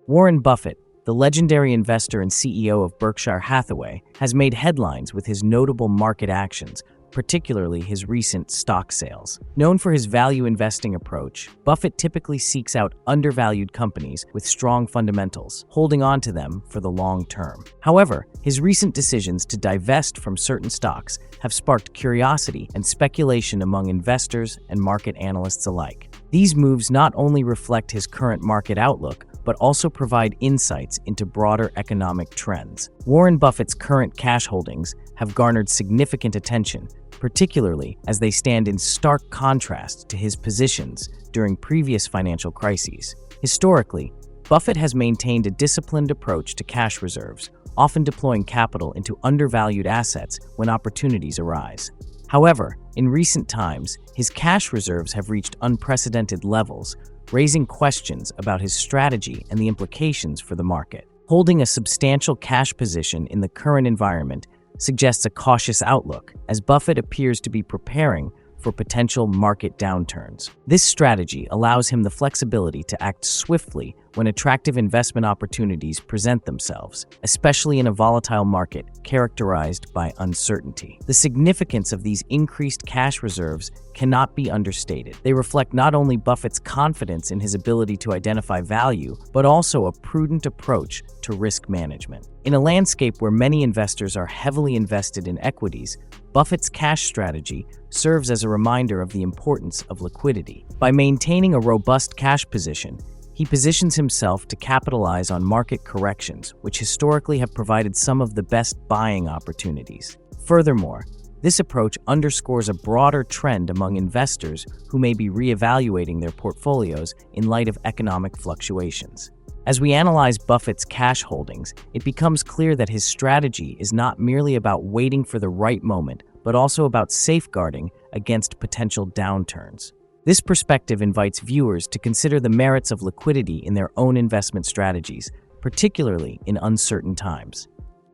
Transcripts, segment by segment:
Warren Buffett, the legendary investor and CEO of Berkshire Hathaway, has made headlines with his notable market actions, particularly his recent stock sales. Known for his value investing approach, Buffett typically seeks out undervalued companies with strong fundamentals, holding on to them for the long term. However, his recent decisions to divest from certain stocks have sparked curiosity and speculation among investors and market analysts alike. These moves not only reflect his current market outlook, but also provide insights into broader economic trends. Warren Buffett's current cash holdings have garnered significant attention, particularly as they stand in stark contrast to his positions during previous financial crises. Historically, Buffett has maintained a disciplined approach to cash reserves, often deploying capital into undervalued assets when opportunities arise. However, in recent times, his cash reserves have reached unprecedented levels, raising questions about his strategy and the implications for the market. Holding a substantial cash position in the current environment suggests a cautious outlook, as Buffett appears to be preparing for potential market downturns. This strategy allows him the flexibility to act swiftly when attractive investment opportunities present themselves, especially in a volatile market characterized by uncertainty. The significance of these increased cash reserves cannot be understated. They reflect not only Buffett's confidence in his ability to identify value, but also a prudent approach to risk management. In a landscape where many investors are heavily invested in equities, Buffett's cash strategy serves as a reminder of the importance of liquidity. By maintaining a robust cash position, he positions himself to capitalize on market corrections, which historically have provided some of the best buying opportunities. Furthermore, this approach underscores a broader trend among investors who may be reevaluating their portfolios in light of economic fluctuations. As we analyze Buffett's cash holdings, it becomes clear that his strategy is not merely about waiting for the right moment, but also about safeguarding against potential downturns. This perspective invites viewers to consider the merits of liquidity in their own investment strategies, particularly in uncertain times.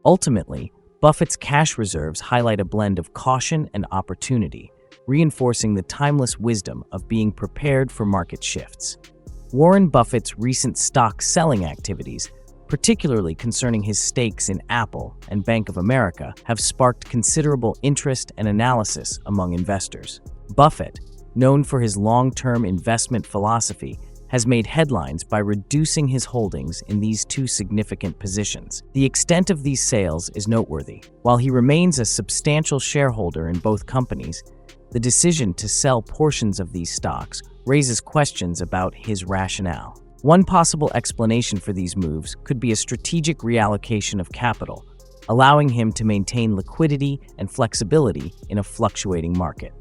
Ultimately, Buffett's cash reserves highlight a blend of caution and opportunity, reinforcing the timeless wisdom of being prepared for market shifts. Warren Buffett's recent stock selling activities, particularly concerning his stakes in Apple and Bank of America, have sparked considerable interest and analysis among investors. Buffett, known for his long-term investment philosophy, has made headlines by reducing his holdings in these two significant positions. The extent of these sales is noteworthy. While he remains a substantial shareholder in both companies, the decision to sell portions of these stocks raises questions about his rationale. One possible explanation for these moves could be a strategic reallocation of capital, allowing him to maintain liquidity and flexibility in a fluctuating market.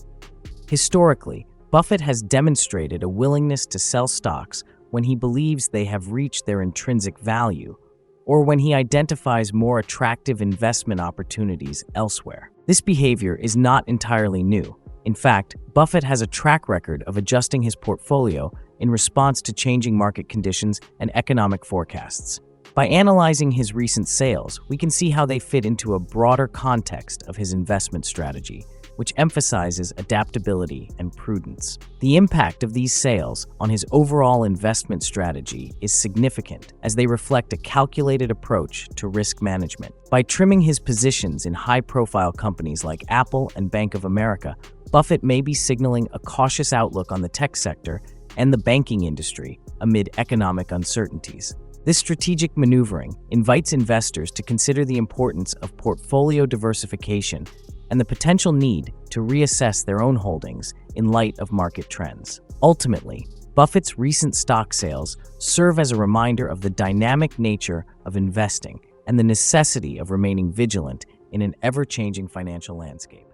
Historically, Buffett has demonstrated a willingness to sell stocks when he believes they have reached their intrinsic value, or when he identifies more attractive investment opportunities elsewhere. This behavior is not entirely new. In fact, Buffett has a track record of adjusting his portfolio in response to changing market conditions and economic forecasts. By analyzing his recent sales, we can see how they fit into a broader context of his investment strategy, which emphasizes adaptability and prudence. The impact of these sales on his overall investment strategy is significant, as they reflect a calculated approach to risk management. By trimming his positions in high-profile companies like Apple and Bank of America, Buffett may be signaling a cautious outlook on the tech sector and the banking industry amid economic uncertainties. This strategic maneuvering invites investors to consider the importance of portfolio diversification and the potential need to reassess their own holdings in light of market trends. Ultimately, Buffett's recent stock sales serve as a reminder of the dynamic nature of investing and the necessity of remaining vigilant in an ever-changing financial landscape.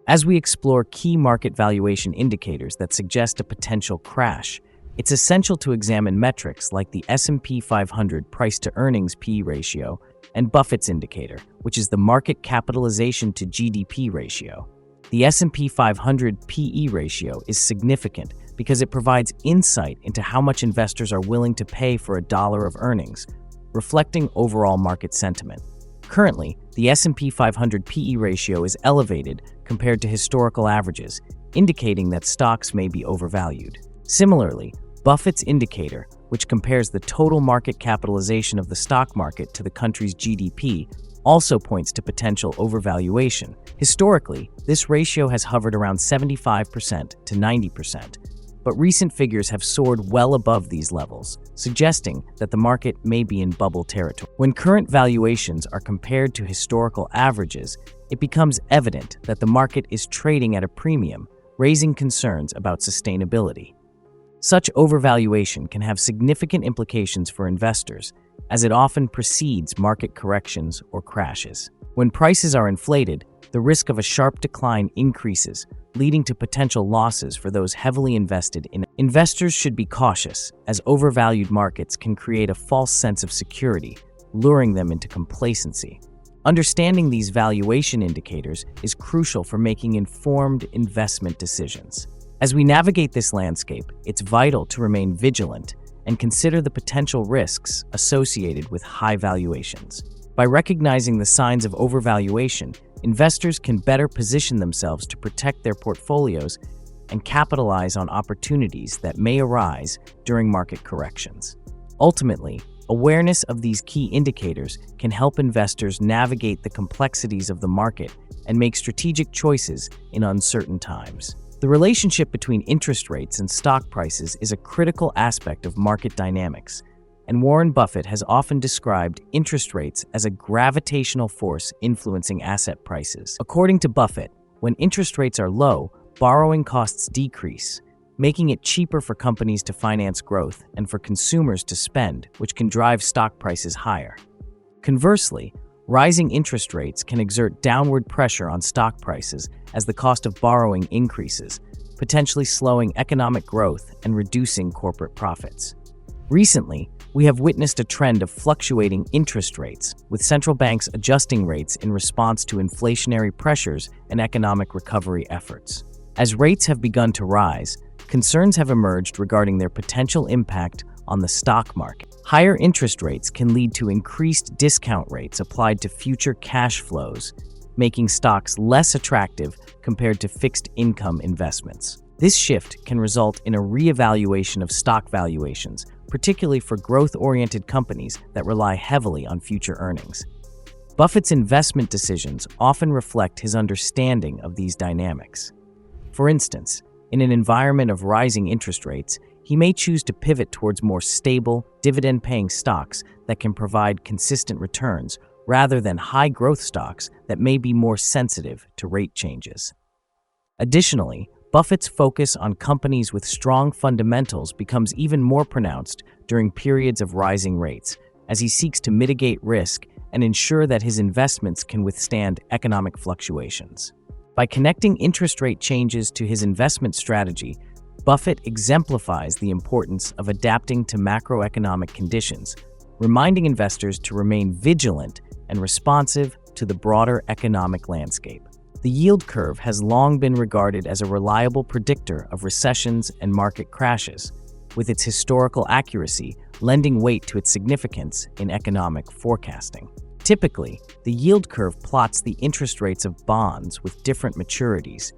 As we explore key market valuation indicators that suggest a potential crash, it's essential to examine metrics like the S&P 500 price-to-earnings P/E ratio and Buffett's indicator, which is the market capitalization to GDP ratio. The S&P 500 P/E ratio is significant because it provides insight into how much investors are willing to pay for a dollar of earnings, reflecting overall market sentiment. Currently, the S&P 500 P/E ratio is elevated compared to historical averages, indicating that stocks may be overvalued. Similarly, Buffett's indicator, which compares the total market capitalization of the stock market to the country's GDP, also points to potential overvaluation. Historically, this ratio has hovered around 75% to 90%, but recent figures have soared well above these levels, suggesting that the market may be in bubble territory. When current valuations are compared to historical averages, it becomes evident that the market is trading at a premium, raising concerns about sustainability. Such overvaluation can have significant implications for investors, as it often precedes market corrections or crashes. When prices are inflated, the risk of a sharp decline increases, leading to potential losses for those heavily invested in. Investors should be cautious, as overvalued markets can create a false sense of security, luring them into complacency. Understanding these valuation indicators is crucial for making informed investment decisions. As we navigate this landscape, it's vital to remain vigilant and consider the potential risks associated with high valuations. By recognizing the signs of overvaluation, investors can better position themselves to protect their portfolios and capitalize on opportunities that may arise during market corrections. Ultimately, awareness of these key indicators can help investors navigate the complexities of the market and make strategic choices in uncertain times. The relationship between interest rates and stock prices is a critical aspect of market dynamics, and Warren Buffett has often described interest rates as a gravitational force influencing asset prices. According to Buffett, when interest rates are low, borrowing costs decrease, making it cheaper for companies to finance growth and for consumers to spend, which can drive stock prices higher. Conversely, rising interest rates can exert downward pressure on stock prices as the cost of borrowing increases, potentially slowing economic growth and reducing corporate profits. Recently, we have witnessed a trend of fluctuating interest rates, with central banks adjusting rates in response to inflationary pressures and economic recovery efforts. As rates have begun to rise, concerns have emerged regarding their potential impact on the stock market. Higher interest rates can lead to increased discount rates applied to future cash flows, making stocks less attractive compared to fixed income investments. This shift can result in a reevaluation of stock valuations, particularly for growth-oriented companies that rely heavily on future earnings. Buffett's investment decisions often reflect his understanding of these dynamics. For instance, in an environment of rising interest rates, he may choose to pivot towards more stable, dividend-paying stocks that can provide consistent returns, rather than high-growth stocks that may be more sensitive to rate changes. Additionally, Buffett's focus on companies with strong fundamentals becomes even more pronounced during periods of rising rates, as he seeks to mitigate risk and ensure that his investments can withstand economic fluctuations. By connecting interest rate changes to his investment strategy, Buffett exemplifies the importance of adapting to macroeconomic conditions, reminding investors to remain vigilant and responsive to the broader economic landscape. The yield curve has long been regarded as a reliable predictor of recessions and market crashes, with its historical accuracy lending weight to its significance in economic forecasting. Typically, the yield curve plots the interest rates of bonds with different maturities,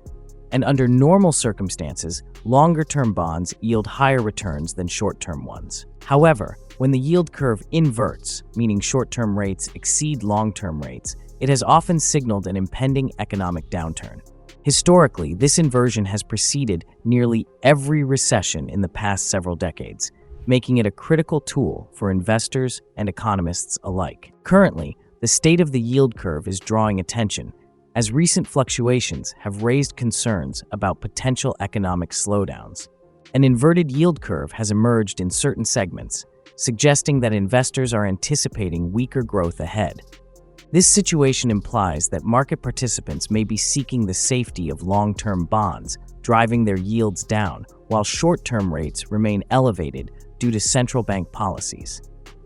and under normal circumstances, longer-term bonds yield higher returns than short-term ones. However, when the yield curve inverts, meaning short-term rates exceed long-term rates, it has often signaled an impending economic downturn. Historically, this inversion has preceded nearly every recession in the past several decades, making it a critical tool for investors and economists alike. Currently, the state of the yield curve is drawing attention, as recent fluctuations have raised concerns about potential economic slowdowns. An inverted yield curve has emerged in certain segments, suggesting that investors are anticipating weaker growth ahead. This situation implies that market participants may be seeking the safety of long-term bonds, driving their yields down, while short-term rates remain elevated due to central bank policies.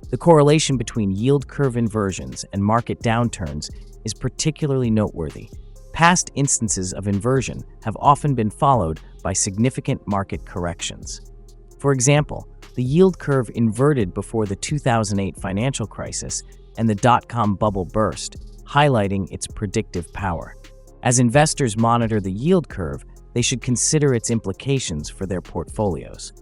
The correlation between yield curve inversions and market downturns is particularly noteworthy. Past instances of inversion have often been followed by significant market corrections. For example, the yield curve inverted before the 2008 financial crisis and the dot-com bubble burst, highlighting its predictive power. As investors monitor the yield curve, they should consider its implications for their portfolios.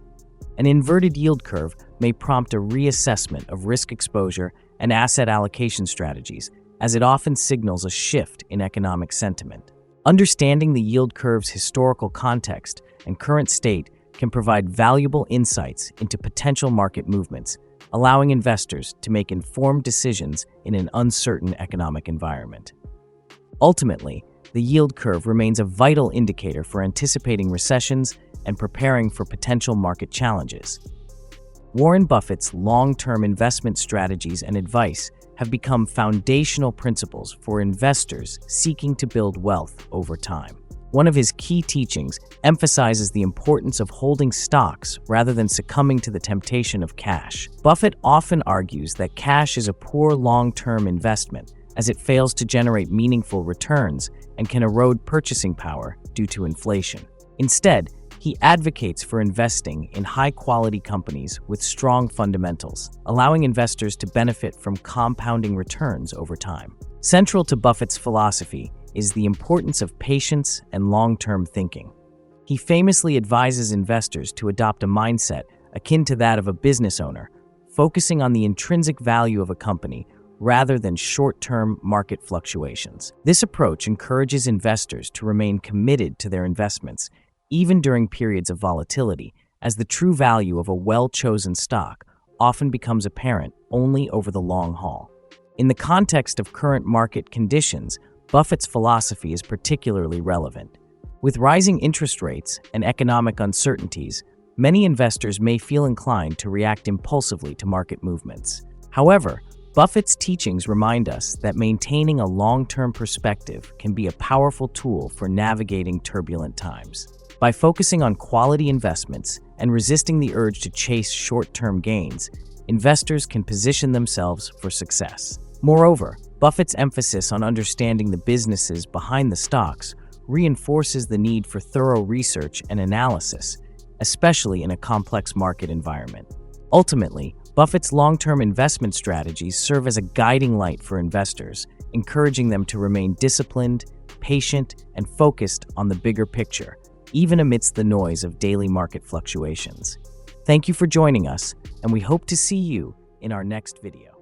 An inverted yield curve may prompt a reassessment of risk exposure and asset allocation strategies, as it often signals a shift in economic sentiment. Understanding the yield curve's historical context and current state can provide valuable insights into potential market movements, allowing investors to make informed decisions in an uncertain economic environment. Ultimately, the yield curve remains a vital indicator for anticipating recessions and preparing for potential market challenges. Warren Buffett's long-term investment strategies and advice have become foundational principles for investors seeking to build wealth over time. One of his key teachings emphasizes the importance of holding stocks rather than succumbing to the temptation of cash. Buffett often argues that cash is a poor long-term investment, as it fails to generate meaningful returns and can erode purchasing power due to inflation. Instead, he advocates for investing in high-quality companies with strong fundamentals, allowing investors to benefit from compounding returns over time. Central to Buffett's philosophy is the importance of patience and long-term thinking. He famously advises investors to adopt a mindset akin to that of a business owner, focusing on the intrinsic value of a company rather than short-term market fluctuations. This approach encourages investors to remain committed to their investments, even during periods of volatility, as the true value of a well-chosen stock often becomes apparent only over the long haul. In the context of current market conditions, Buffett's philosophy is particularly relevant. With rising interest rates and economic uncertainties, many investors may feel inclined to react impulsively to market movements. However, Buffett's teachings remind us that maintaining a long-term perspective can be a powerful tool for navigating turbulent times. By focusing on quality investments and resisting the urge to chase short-term gains, investors can position themselves for success. Moreover, Buffett's emphasis on understanding the businesses behind the stocks reinforces the need for thorough research and analysis, especially in a complex market environment. Ultimately, Buffett's long-term investment strategies serve as a guiding light for investors, encouraging them to remain disciplined, patient, and focused on the bigger picture, even amidst the noise of daily market fluctuations. Thank you for joining us, and we hope to see you in our next video.